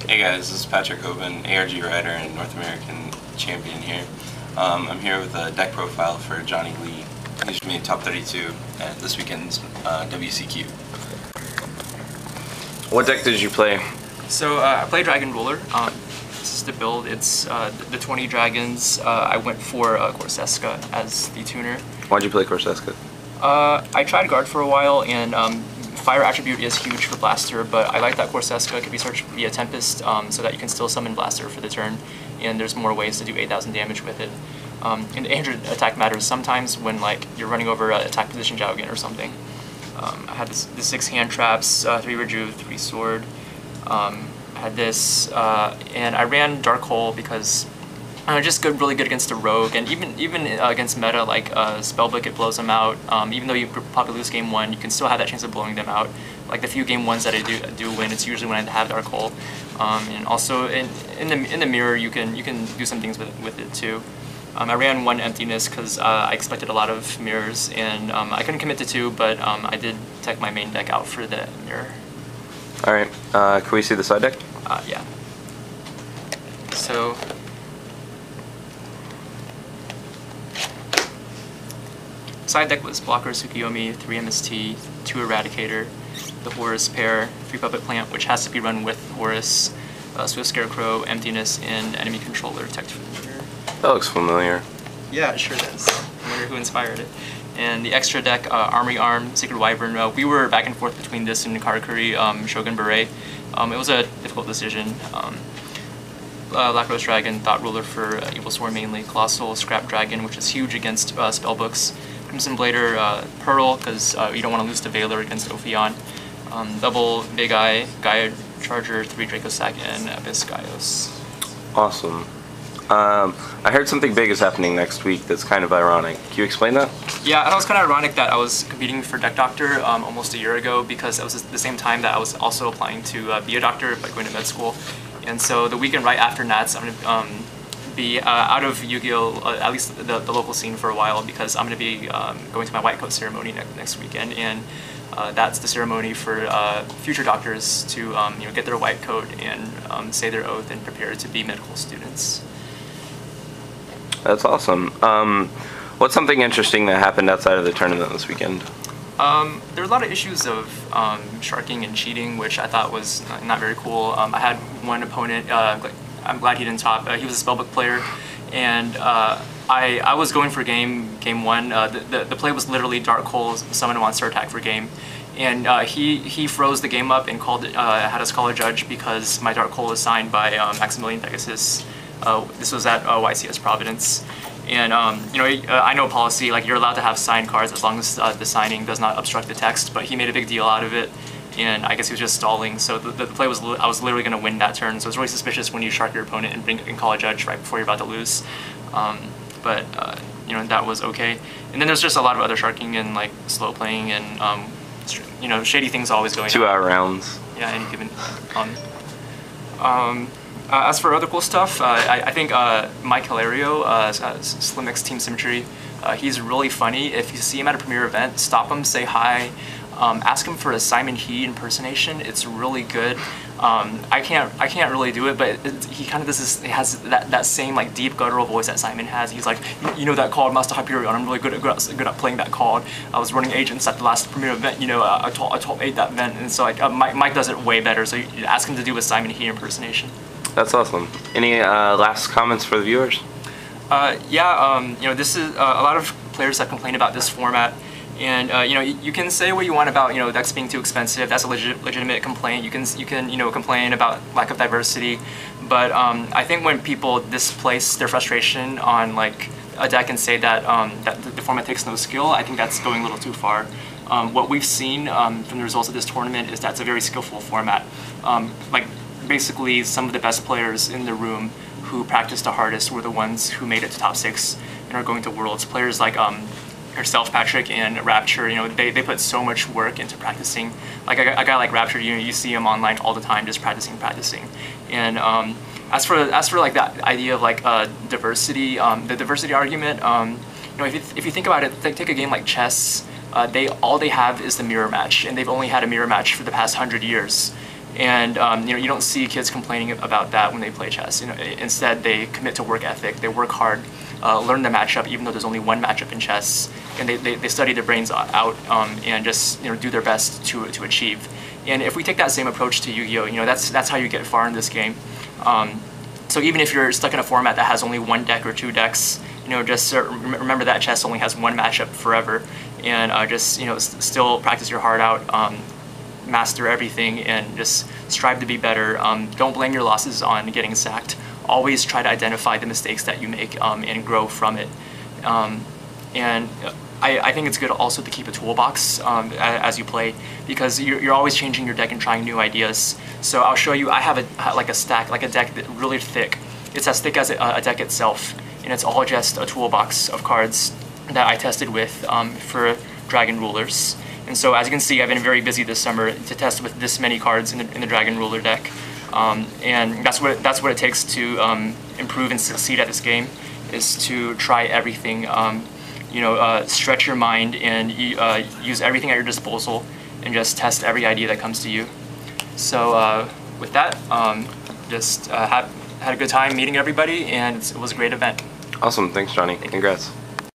Hey guys, this is Patrick Hoban, ARG rider and North American champion here. I'm here with a deck profile for Johnny Lee. He's made top 32 at this weekend's WCQ. What deck did you play? So I play Dragon Ruler. This is the build. It's the 20 dragons. I went for Corseska as the tuner. Why'd you play Corseska? I tried guard for a while, and fire attribute is huge for Blaster, but I like that Corseska can be searched via Tempest so that you can still summon Blaster for the turn, and there's more ways to do 8,000 damage with it. And the 800 attack matters sometimes when you're running over attack position Jowgen or something. I had the 6 hand traps, 3 Rejuve, 3 sword. I had this, and I ran Dark Hole because just really good against the rogue, and even against meta like Spellbook, it blows them out. Even though you probably lose game 1, you can still have that chance of blowing them out. Like the few game 1s that I do win, it's usually when I have Dark Hole. And also in the mirror, you can do some things with it too. I ran 1 emptiness because I expected a lot of mirrors, and I couldn't commit to 2, but I did tech my main deck out for the mirror. All right, can we see the side deck? Yeah. So. Side deck was Blocker, Tsukiyomi, 3 MST, 2 Eradicator, the Horus pair, 3 Puppet Plant, which has to be run with Horus, Swift Scarecrow, Emptiness, and Enemy Controller tech for the mirror. That looks familiar. Yeah, it sure does. I wonder who inspired it. And the extra deck, Armory Arm, Sacred Wyvern, we were back and forth between this and Karakuri, Shogun Beret. It was a difficult decision. Black Rose Dragon, Thought Ruler for Evil Sword mainly, Colossal Scrap Dragon, which is huge against Spellbooks, Crimson Blader, Pearl, because you don't want to lose to Valor against Ophion, double Big Eye, Gaia Charger, 3 Draco Sack, and Abyss Gaios. Awesome. I heard something big is happening next week that's kind of ironic. Can you explain that? Yeah, it was kind of ironic that I was competing for Deck Doctor almost a year ago, because it was the same time that I was also applying to be a doctor by going to med school. And so the weekend right after Nats, I'm going to be out of Yu-Gi-Oh! At least the local scene for a while, because I'm going to be going to my white coat ceremony next weekend, and that's the ceremony for future doctors to get their white coat and say their oath and prepare to be medical students. That's awesome. What's something interesting that happened outside of the tournament this weekend? There were a lot of issues of sharking and cheating, which I thought was not very cool. I had one opponent, I'm glad he didn't top, he was a Spellbook player, and I was going for game 1. The play was literally Dark Hole, summon a monster attack for game, and he froze the game up and had us call a judge because my Dark Hole was signed by Maximilian Pegasus. This was at YCS Providence. And I know policy, like you're allowed to have signed cards as long as the signing does not obstruct the text, but he made a big deal out of it, and I guess he was just stalling. So the play was, I was literally going to win that turn, so it's really suspicious when you shark your opponent and call a judge right before you're about to lose. But that was okay. And then there's just a lot of other sharking and like slow playing and shady things always going on. 2-hour rounds. Yeah, any given. As for other cool stuff, I think Mike Hilario, SlimXTeamSymmetry, he's really funny. If you see him at a premiere event, stop him, say hi, ask him for a Simon He impersonation. It's really good. I can't really do it, but he kind of has that same like deep guttural voice that Simon has. He's like, that card, Master Hyperion. I'm really good at playing that card. I was running agents at the last premiere event. I top 8 that event, and so Mike does it way better. So you ask him to do a Simon He impersonation. That's awesome. Any last comments for the viewers? This is a lot of players that complain about this format, and you can say what you want about decks being too expensive. That's a legitimate complaint. You can complain about lack of diversity, but I think when people displace their frustration on like a deck and say that that the format takes no skill, I think that's going a little too far. What we've seen from the results of this tournament is that's a very skillful format. Basically, some of the best players in the room who practiced the hardest were the ones who made it to top 6 and are going to Worlds. Players like yourself, Patrick, and Rapture, they put so much work into practicing. Like a guy like Rapture, you see him online all the time just practicing. And as for like that idea of like diversity, the diversity argument, if you think about it, take a game like chess. All they have is the mirror match, and they've only had a mirror match for the past 100 years. And you don't see kids complaining about that when they play chess. Instead, they commit to work ethic. They work hard, learn the matchup, even though there's only one matchup in chess, and they study their brains out and just do their best to achieve. And if we take that same approach to Yu-Gi-Oh, that's how you get far in this game. So even if you're stuck in a format that has only one deck or two decks, just remember that chess only has one matchup forever, and just still practice your heart out, master everything, and just strive to be better. Don't blame your losses on getting sacked. Always try to identify the mistakes that you make and grow from it. And I think it's good also to keep a toolbox as you play, because you're always changing your deck and trying new ideas. So I'll show you, I have a deck that's really thick. It's as thick as a deck itself, and it's all just a toolbox of cards that I tested with for Dragon Rulers. And so as you can see, I've been very busy this summer to test with this many cards in the Dragon Ruler deck. And that's what it takes to improve and succeed at this game, is to try everything. Stretch your mind and use everything at your disposal, and just test every idea that comes to you. So with that, just had a good time meeting everybody, and it was a great event. Awesome, thanks Johnny. Congrats.